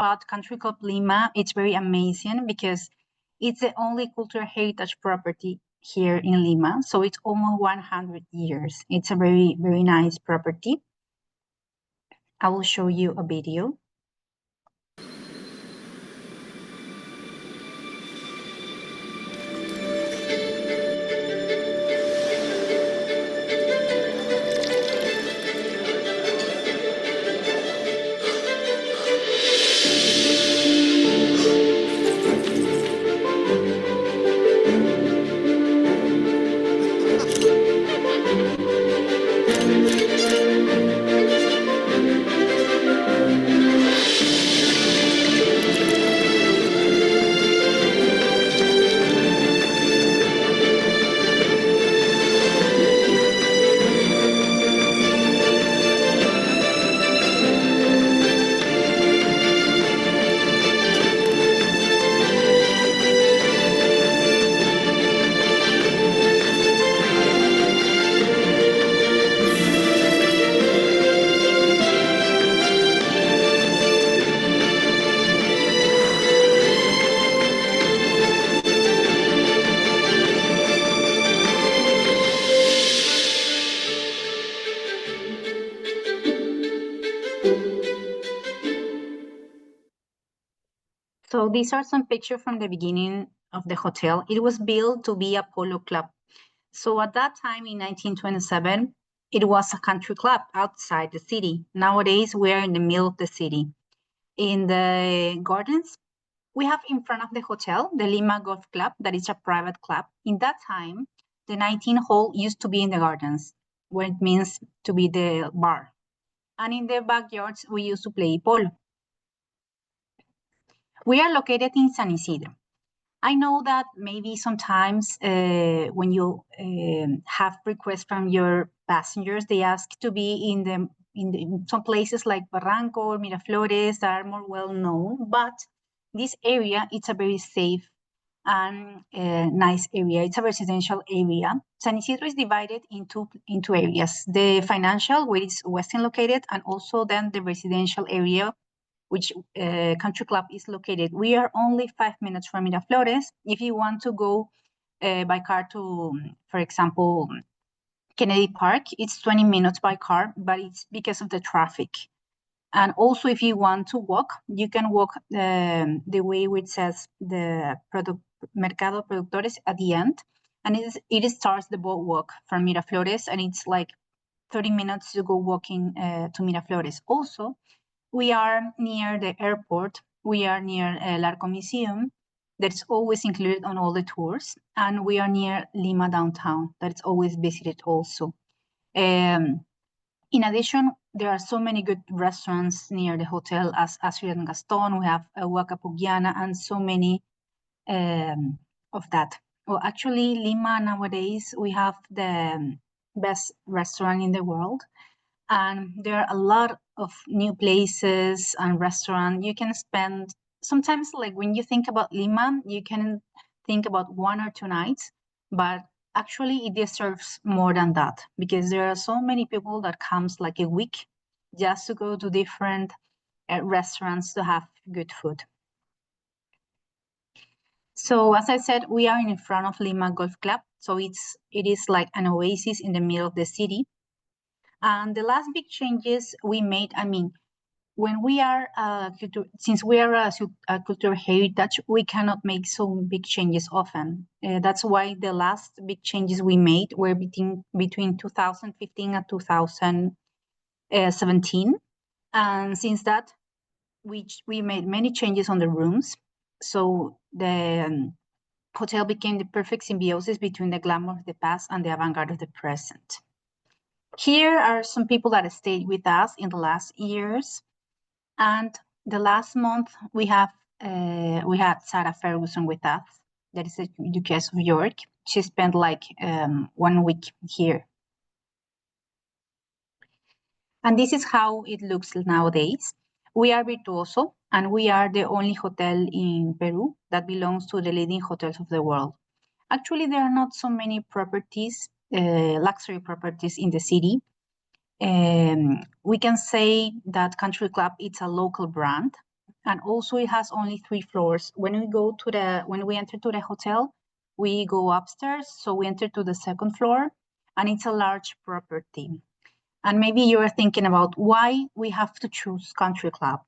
about Country Club Lima, it's very amazing because it's the only cultural heritage property here in Lima. So it's almost 100 years. It's a very, very nice property. I will show you a video. So these are some pictures from the beginning of the hotel. It was built to be a polo club. So at that time in 1927, it was a country club outside the city. Nowadays, we are in the middle of the city. In the gardens, we have in front of the hotel, the Lima Golf Club, that is a private club. In that time, the 19 hole used to be in the gardens, where it means to be the bar. And in the backyards, we used to play polo. We are located in San Isidro. I know that maybe sometimes when you have requests from your passengers, they ask to be in some places like Barranco or Miraflores that are more well known, but this area, it's a very safe and nice area. It's a residential area. San Isidro is divided into areas, the financial, where it's western located, and also then the residential area, which Country Club is located. We are only 5 minutes from Miraflores. If you want to go by car to, for example, Kennedy Park, it's 20 minutes by car, but it's because of the traffic. And also, if you want to walk, you can walk the way which says the Mercado Productores at the end. And it starts the boardwalk from Miraflores, and it's like 30 minutes to go walking to Miraflores. Also, we are near the airport. We are near El Arco Museum, that's always included on all the tours. And we are near Lima downtown, that's always visited also. In addition, there are so many good restaurants near the hotel as Astrid and Gaston. We have Huaca Pugiana and so many of that. Well, actually, Lima nowadays, we have the best restaurant in the world. And there are a lot of new places and restaurants. You can spend, sometimes like when you think about Lima, you can think about 1 or 2 nights, but actually it deserves more than that, because there are so many people that comes like a week just to go to different restaurants to have good food. So as I said, we are in front of Lima Golf Club. So it is like an oasis in the middle of the city. And the last big changes we made, I mean, when we are, since we are a cultural heritage, we cannot make so big changes often. That's why the last big changes we made were between 2015 and 2017. And since that, we made many changes on the rooms. So the hotel became the perfect symbiosis between the glamour of the past and the avant-garde of the present. Here are some people that stayed with us in the last years. And the last month we had Sarah Ferguson with us. That is the Duchess of York. She spent like 1 week here. And this is how it looks nowadays. We are Virtuoso, and we are the only hotel in Peru that belongs to the leading hotels of the world. Actually, there are not so many properties, luxury properties in the city. We can say that Country Club is a local brand. And also it has only 3 floors. When we enter to the hotel, we go upstairs, so we enter to the 2nd floor, and it's a large property. And maybe you're thinking about why we have to choose Country Club.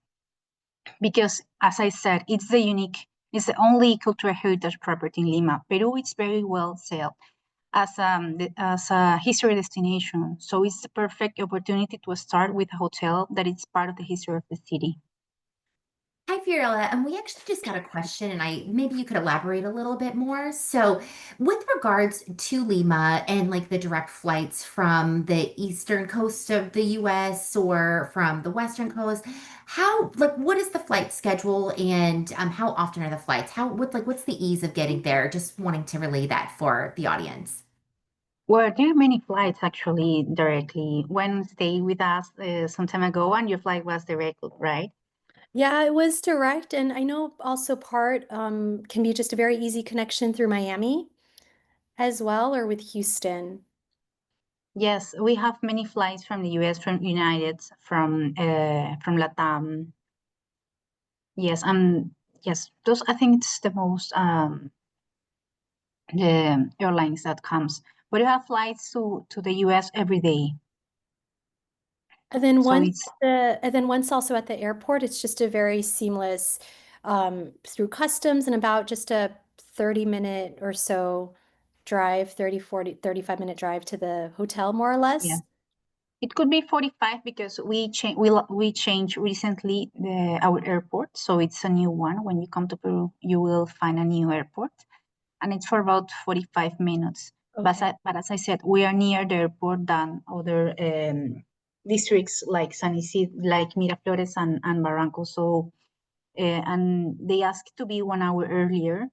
Because as I said, it's the only cultural heritage property in Lima. Peru is very well sailed as a history destination. So it's the perfect opportunity to start with a hotel that is part of the history of the city. Hi, Fiorella. And we actually just got a question, and maybe you could elaborate a little bit more. So, with regards to Lima and like the direct flights from the eastern coast of the US or from the western coast, what is the flight schedule and how often are the flights? What's the ease of getting there? Just wanting to relay that for the audience. Well, there are many flights actually directly. When stay with us some time ago, and your flight was direct, right? Yeah, it was direct, and I know also part can be just a very easy connection through Miami as well, or with Houston. Yes, we have many flights from the US, from United, from Latam. Yes, yes, those I think it's the most the airlines that comes. But you have flights to the US every day. And then So once it's also at the airport, it's just a very seamless through customs and about just a 30-minute or so drive, 30, 40, 35-minute drive to the hotel, more or yeah. less. It could be 45 because we changed recently our airport, so it's a new one. When you come to Peru, you will find a new airport, and it's for about 45 minutes. Okay. But as I said, we are near the airport than other districts like San Isidro, like Miraflores and Barranco. So and they ask to be 1 hour earlier.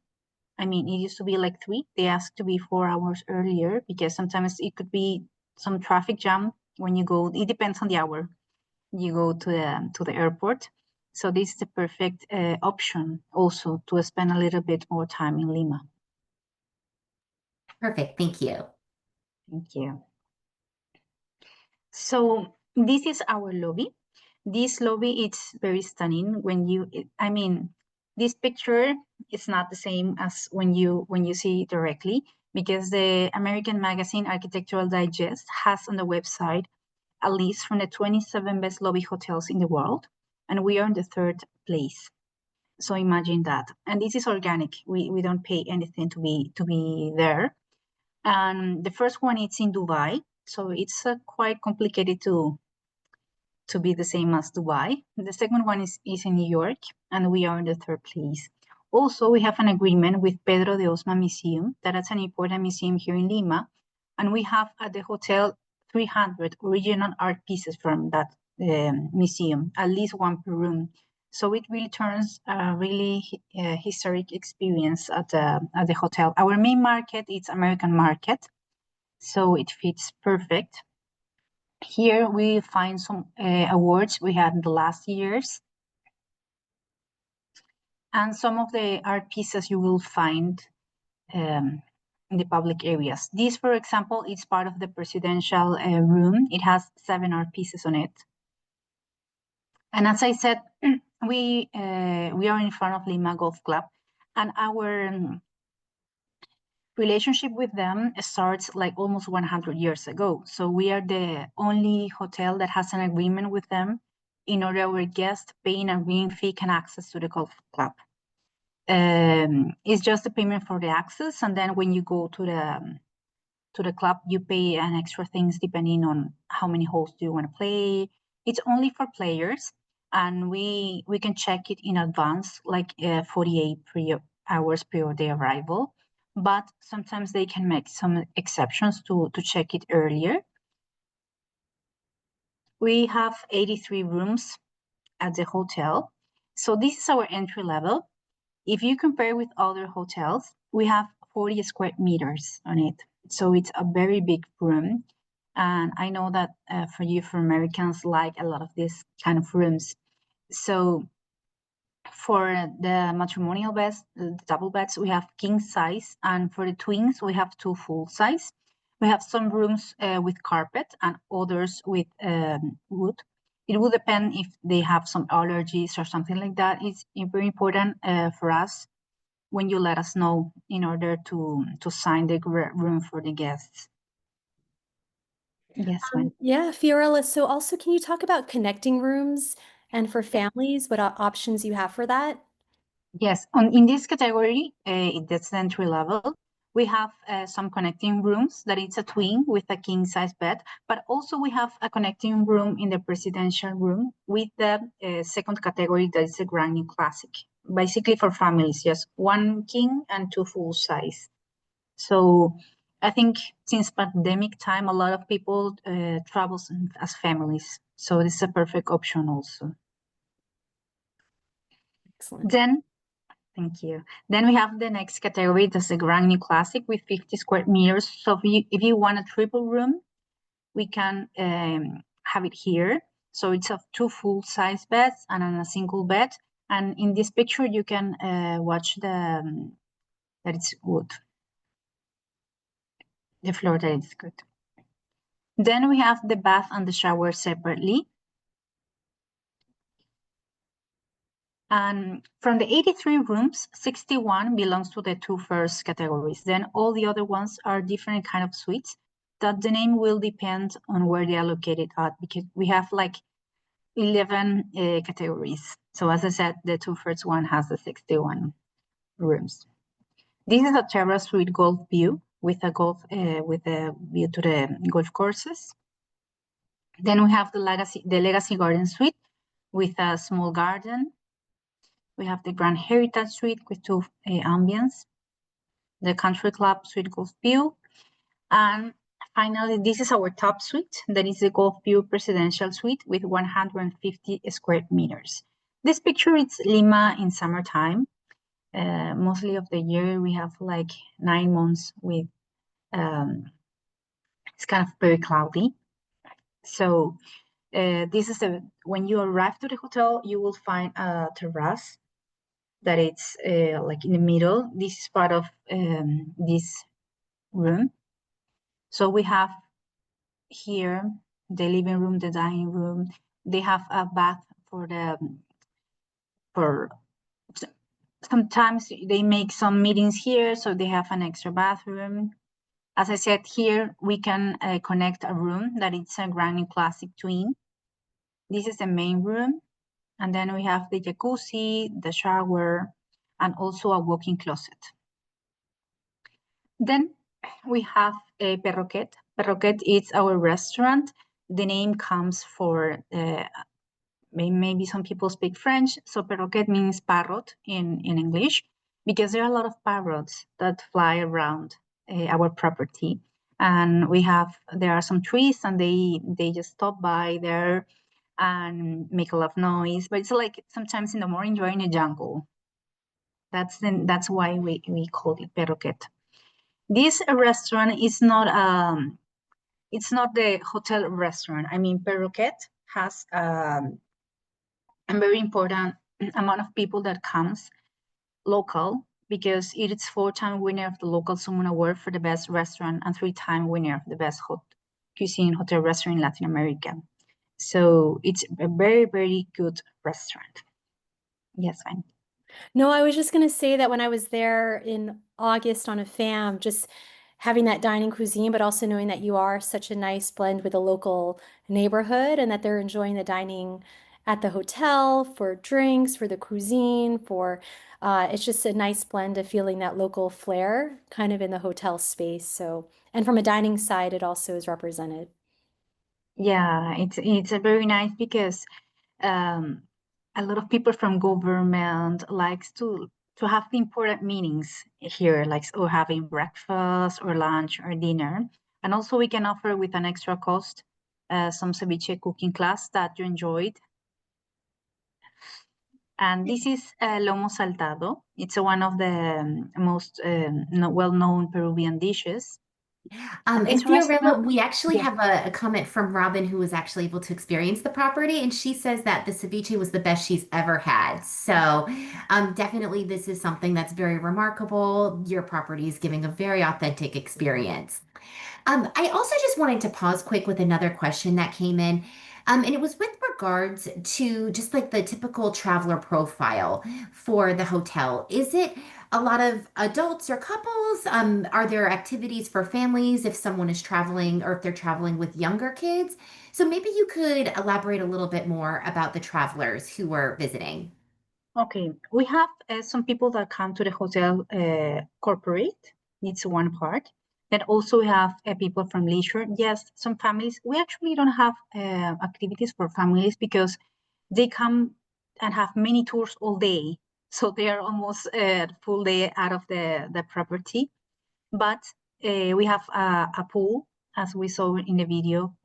I mean, it used to be like 3. They ask to be 4 hours earlier because sometimes it could be some traffic jam when you go. It depends on the hour you go to the airport. So this is the perfect option also to spend a little bit more time in Lima. Perfect. Thank you. Thank you. So this is our lobby. This lobby is very stunning. I mean, this picture is not the same as when you see it directly, because the American magazine Architectural Digest has on the website a list from the 27 best lobby hotels in the world, and we are in the 3rd place. So imagine that. And this is organic. We don't pay anything to be there. And the first one is in Dubai, so it's quite complicated to be the same as Dubai. The second one is in New York, and we are in the 3rd place. Also, we have an agreement with Pedro de Osma Museum, that is an important museum here in Lima, and we have at the hotel 300 original art pieces from that museum, at least one per room. So it really turns a really historic experience at the hotel. Our main market is American market, so it fits perfect. Here we find some awards we had in the last years, and some of the art pieces you will find in the public areas. This, for example, is part of the presidential room. It has 7 art pieces on it. And as I said, we are in front of Lima Golf Club, and our relationship with them starts like almost 100 years ago. So we are the only hotel that has an agreement with them in order our guests paying a green fee can access to the golf club. It's just a payment for the access, and then when you go to the club, you pay an extra things depending on how many holes do you want to play. It's only for players, and we can check it in advance, like 48 hours prior the arrival. But sometimes they can make some exceptions to check it earlier. We have 83 rooms at the hotel. So this is our entry level. If you compare with other hotels, we have 40 square meters on it. So it's a very big room. And I know that for Americans, like a lot of these kind of rooms. So for the matrimonial beds, the double beds, we have king size. And for the twins, we have 2 full size. We have some rooms with carpet and others with wood. it will depend if they have some allergies or something like that. It's very important for us when you let us know in order to assign the room for the guests. Yes, fine. Yeah, Fiorella. So also, can you talk about connecting rooms and for families, what options you have for that? Yes, in this category, that's the entry level. We have some connecting rooms that it's a twin with a king size bed, but also we have a connecting room in the presidential room with the second category that is a grand new classic. Basically for families, just one king and two full size. So I think since pandemic time, a lot of people travels as families. So this is a perfect option also. Excellent. Then thank you. Then we have the next category, that's a grand new classic with 50 square meters. So if you want a triple room, we can have it here. So it's of two full-size beds and a single bed. And in this picture, you can watch that it's wood. The floor that is good. Then we have the bath and the shower separately. And from the 83 rooms, 61 belongs to the two first categories. Then all the other ones are different kind of suites that the name will depend on where they are located at, because we have like 11 categories. So as I said, the two first one has the 61 rooms. This is a terrace suite golf view with a view to the golf courses. Then we have the Legacy Garden Suite with a small garden. We have the Grand Heritage Suite with two ambience, the Country Club Suite Golf View, and finally, this is our top suite, that is the Golf View Presidential Suite with 150 square meters. This picture is Lima in summertime. Mostly of the year, we have like 9 months with, it's kind of very cloudy. So this is when you arrive to the hotel, you will find a terrace that it's like in the middle. This is part of this room. So we have here the living room, the dining room. They have a bath for sometimes they make some meetings here, so they have an extra bathroom. As I said, here we can connect a room that it's a grand classic twin. This is the main room. And then we have the jacuzzi, the shower, and also a walk-in closet. Then we have a Perroquet. Perroquet is our restaurant. The name comes for, maybe some people speak French, so Perroquet means parrot in English, because there are a lot of parrots that fly around our property. And there are some trees and they just stop by there and make a lot of noise, but it's like sometimes in the morning you're in a jungle. That's why we call it Perroquet. This restaurant is not it's not the hotel restaurant. I mean, Perroquet has a very important amount of people that comes local, because it is 4-time winner of the local Summon Award for the best restaurant and 3-time winner of the best cuisine hotel restaurant in Latin America. So it's a very, very good restaurant. Yes, fine. No, I was just going to say that when I was there in August on a fam, just having that dining cuisine, but also knowing that you are such a nice blend with the local neighborhood and that they're enjoying the dining at the hotel for drinks, for the cuisine, it's just a nice blend of feeling that local flair kind of in the hotel space. So, and from a dining side, it also is represented. Yeah, it's a very nice, because a lot of people from government likes to have the important meetings here, like having breakfast or lunch or dinner. And also we can offer with an extra cost some ceviche cooking class that you enjoyed. And this is lomo saltado. It's one of the most well-known Peruvian dishes. And This Fiorella, restaurant, we actually yeah. have a comment from Robin, who was actually able to experience the property, and she says that the ceviche was the best she's ever had. So, definitely, this is something that's very remarkable. Your property is giving a very authentic experience. I also just wanted to pause quick with another question that came in. And it was with regards to just like the typical traveler profile for the hotel, is it a lot of adults or couples? Are there activities for families if someone is traveling or if they're traveling with younger kids? So maybe you could elaborate a little bit more about the travelers who are visiting. Okay, we have some people that come to the hotel corporate. It's one part. Then also we have people from leisure. Yes, some families. We actually don't have activities for families because they come and have many tours all day. So they are almost full day out of the property. But we have a pool, as we saw in the video,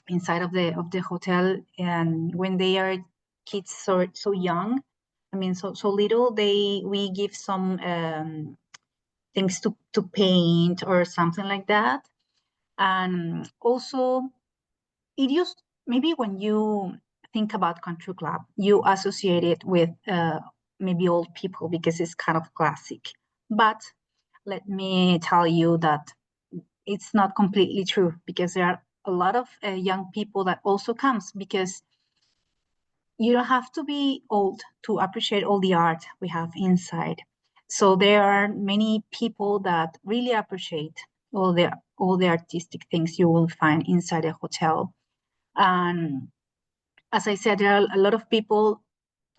inside of the hotel. And when they are kids so young, I mean so little, we give some things to paint or something like that. And also it used, maybe when you think about country club, you associate it with maybe old people because it's kind of classic. But let me tell you that it's not completely true, because there are a lot of young people that also comes, because you don't have to be old to appreciate all the art we have inside. So there are many people that really appreciate all the artistic things you will find inside a hotel. And as I said, there are a lot of people,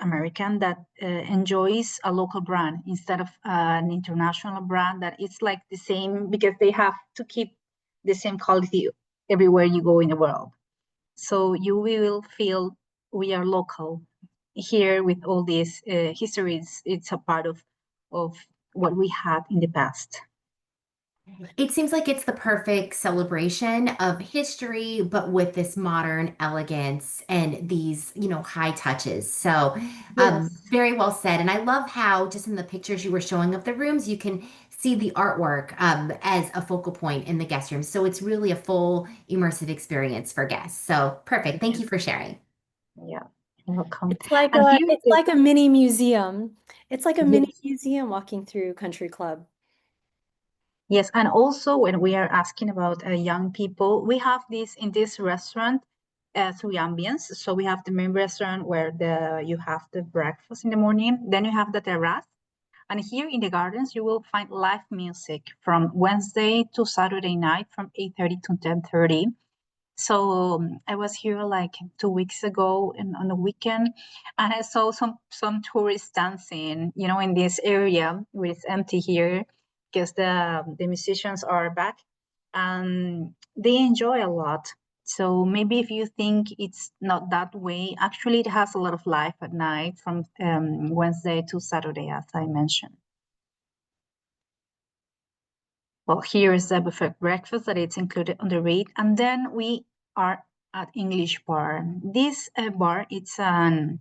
American, that enjoys a local brand instead of an international brand that it's like the same, because they have to keep the same quality everywhere you go in the world. So you will feel we are local here with all this history. It's a part of what we had in the past. It seems like it's the perfect celebration of history, but with this modern elegance and these, high touches. So, Yes. very well said. And I love how just in the pictures you were showing of the rooms, you can see the artwork as a focal point in the guest room. So it's really a full immersive experience for guests. So perfect. Thank you for sharing. Yeah, welcome. It's like And a here it's like a mini museum. It's like a mini yes. museum walking through Country Club. Yes, and also when we are asking about young people, we have this in this restaurant, three ambience. So we have the main restaurant where you have the breakfast in the morning, then you have the terrace, and here in the gardens you will find live music from Wednesday to Saturday night from 8:30 to 10:30. So I was here like 2 weeks ago on the weekend, and I saw some tourists dancing, in this area where it's empty here, because the musicians are back, and they enjoy a lot. So maybe if you think it's not that way, actually it has a lot of life at night from Wednesday to Saturday, as I mentioned. Well, here is the buffet breakfast that it's included on the rate. And then we are at English bar. This bar, it's an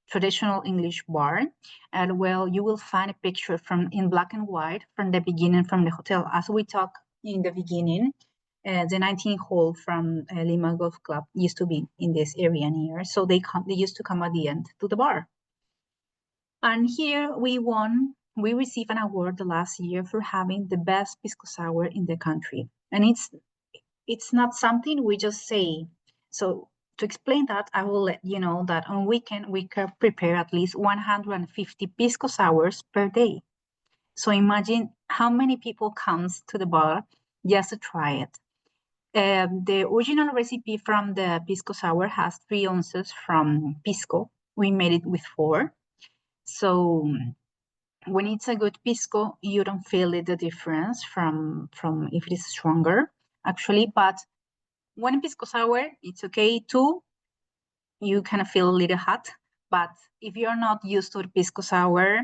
traditional English bar. And well, you will find a picture in black and white from the beginning from the hotel. As we talked in the beginning, the 19th hole from Lima Golf Club used to be in this area near. So they used to come at the end to the bar. And here we received an award the last year for having the best pisco sour in the country. And it's not something we just say. So to explain that, I will let you know that on weekend we can prepare at least 150 pisco sours per day. So imagine how many people comes to the bar just to try it. The original recipe from the pisco sour has 3 ounces from pisco. We made it with 4. So when it's a good pisco, you don't feel the difference from if it is stronger, actually. But one pisco sour, it's okay. 2, you kind of feel a little hot. But if you're not used to the pisco sour,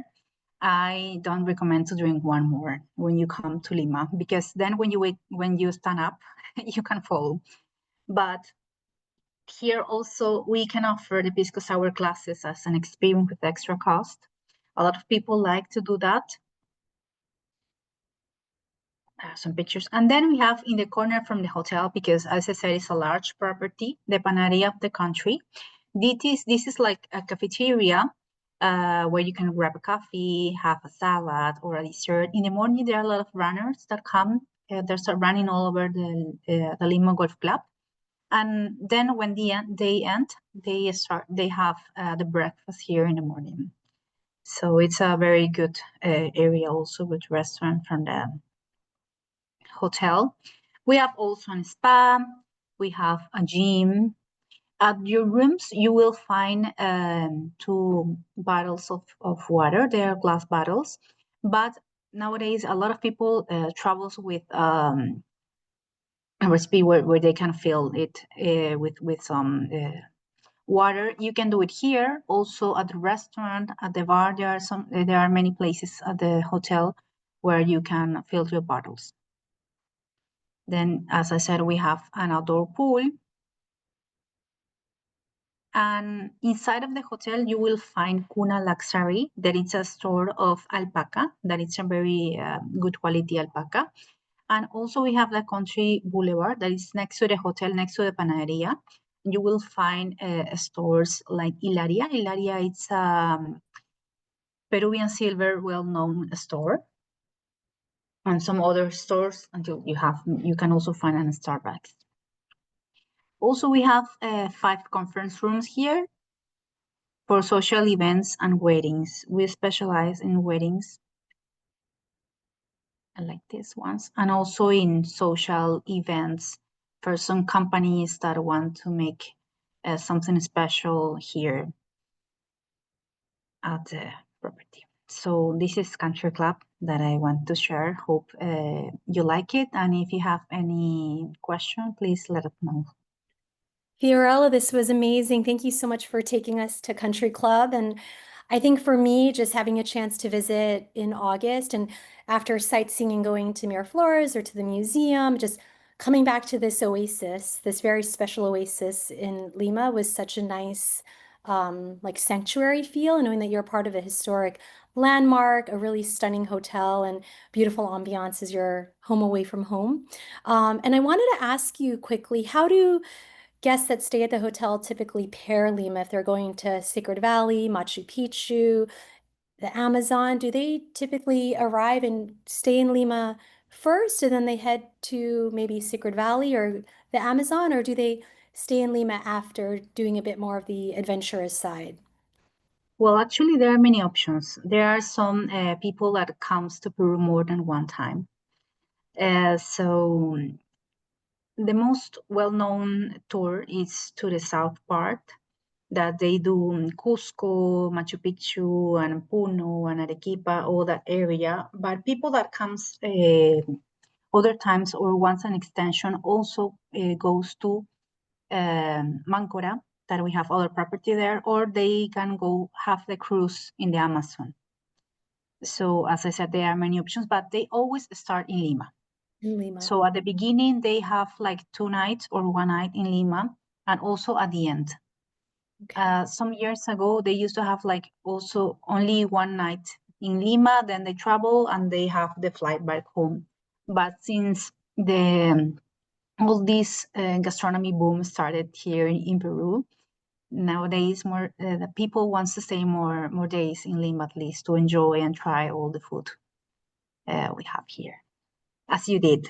I don't recommend to drink one more when you come to Lima, because then when you stand up, you can fall. But here also we can offer the pisco sour classes as an experience with extra cost. A lot of people like to do that. Some pictures. And then we have in the corner from the hotel, because as I said, it's a large property, the panaderia of the country. This is like a cafeteria where you can grab a coffee, have a salad or a dessert. In the morning, there are a lot of runners that come. They start running all over the Lima Golf Club. And then when they end, they have the breakfast here in the morning. So it's a very good area, also good restaurant from the hotel. We have also a spa, we have a gym. At your rooms, you will find 2 bottles of water. They are glass bottles, but nowadays a lot of people travels with a recipe where they can fill it with some water. You can do it here, also at the restaurant, at the bar. There are many places at the hotel where you can fill your bottles. Then, as I said, we have an outdoor pool. And inside of the hotel, you will find Cuna Luxury. That is a store of alpaca. That is a very good quality alpaca. And also we have the Country Boulevard that is next to the hotel, next to the panaderia. You will find stores like Hilaria. Hilaria, it's a Peruvian silver well-known store. And some other stores until you can also find a Starbucks. Also, we have 5 conference rooms here for social events and weddings. We specialize in weddings, like these ones, and also in social events for some companies that want to make something special here at the property. So this is Country Club that I want to share. Hope you like it. And if you have any question, please let us know. Fiorella, this was amazing. Thank you so much for taking us to Country Club. And I think for me, just having a chance to visit in August and after sightseeing and going to Miraflores or to the museum, just coming back to this oasis, this very special oasis in Lima was such a nice like sanctuary feel, and knowing that you're part of a historic landmark, a really stunning hotel and beautiful ambiance as your home away from home. And I wanted to ask you quickly, how do guests that stay at the hotel typically pair Lima if they're going to Sacred Valley, Machu Picchu, the Amazon? Do they typically arrive and stay in Lima first and then they head to maybe Sacred Valley or the Amazon, or do they stay in Lima after doing a bit more of the adventurous side? Well, actually, there are many options. There are some people that comes to Peru more than one time. So the most well-known tour is to the south part, that they do Cusco, Machu Picchu, and Puno, and Arequipa, all that area. But people that comes other times or wants an extension also goes to Mancora, that we have other property there, or they can go have the cruise in the Amazon. So as I said, there are many options, but they always start in Lima. In Lima. So at the beginning, they have like 2 nights or 1 night in Lima, and also at the end. Okay. Some years ago, they used to have like also only 1 night in Lima, then they travel and they have the flight back home. But since all this gastronomy boom started here in Peru, nowadays more the people wants to stay more days in Lima, at least, to enjoy and try all the food we have here, as you did.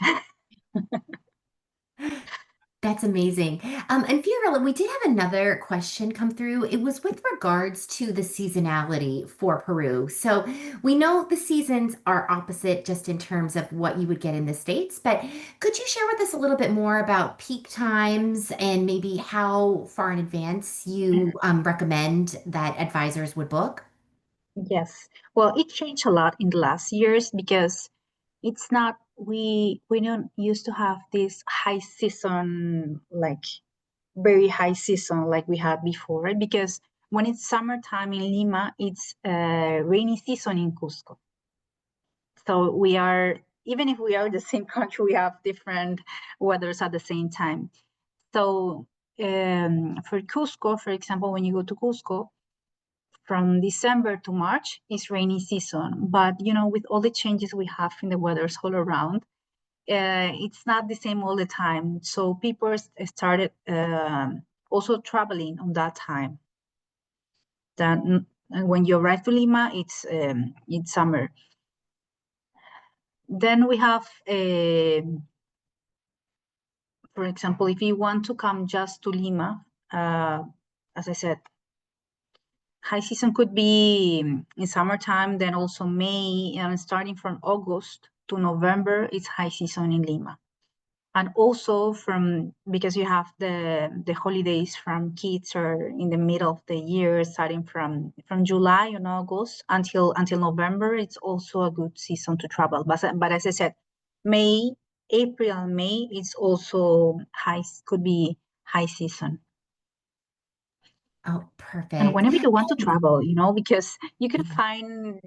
That's amazing. And Fiorella, we did have another question come through. It was with regards to the seasonality for Peru. So we know the seasons are opposite just in terms of what you would get in the States, but could you share with us a little bit more about peak times and maybe how far in advance you recommend that advisors would book? Yes. Well, it changed a lot in the last years because it's not we don't used to have this high season, like very high season like we had before, right? Because when it's summertime in Lima, it's rainy season in Cusco. So we are, even if we are the same country, we have different weathers at the same time. So for Cusco, for example, when you go to Cusco, from December to March is rainy season. But with all the changes we have in the weathers all around, it's not the same all the time. So people started also traveling on that time. Then when you arrive to Lima, it's summer. Then we have for example, if you want to come just to Lima, as I said, high season could be in summertime, then also May, and starting from August to November, it's high season in Lima. And also because you have the holidays from kids are in the middle of the year, starting from July and August until November, it's also a good season to travel. But as I said, April and May, it's also could be high season. Oh, perfect. And whenever you want to travel, because you can find,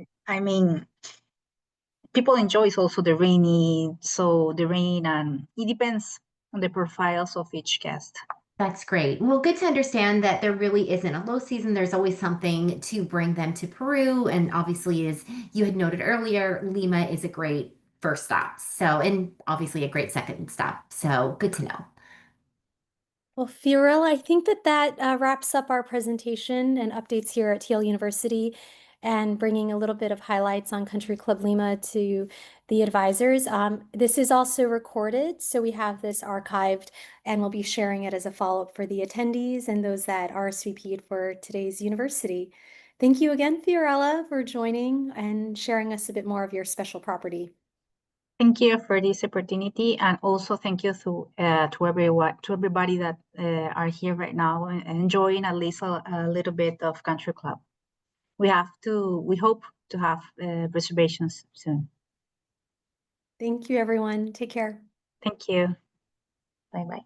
people enjoys also the rain, and it depends on the profiles of each guest. That's great. Well, good to understand that there really isn't a low season. There's always something to bring them to Peru. And obviously, as you had noted earlier, Lima is a great first stop. So, and obviously a great second stop. So good to know. Well, Fiorella, I think that wraps up our presentation and updates here at TL University and bringing a little bit of highlights on Country Club Lima to the advisors. This is also recorded, so we have this archived and we'll be sharing it as a follow-up for the attendees and those that RSVP'd for today's university. Thank you again, Fiorella, for joining and sharing us a bit more of your special property. Thank you for this opportunity, and also thank you to everybody that are here right now and enjoying at least a little bit of Country Club. We hope to have reservations soon. Thank you, everyone. Take care. Thank you. Bye-bye.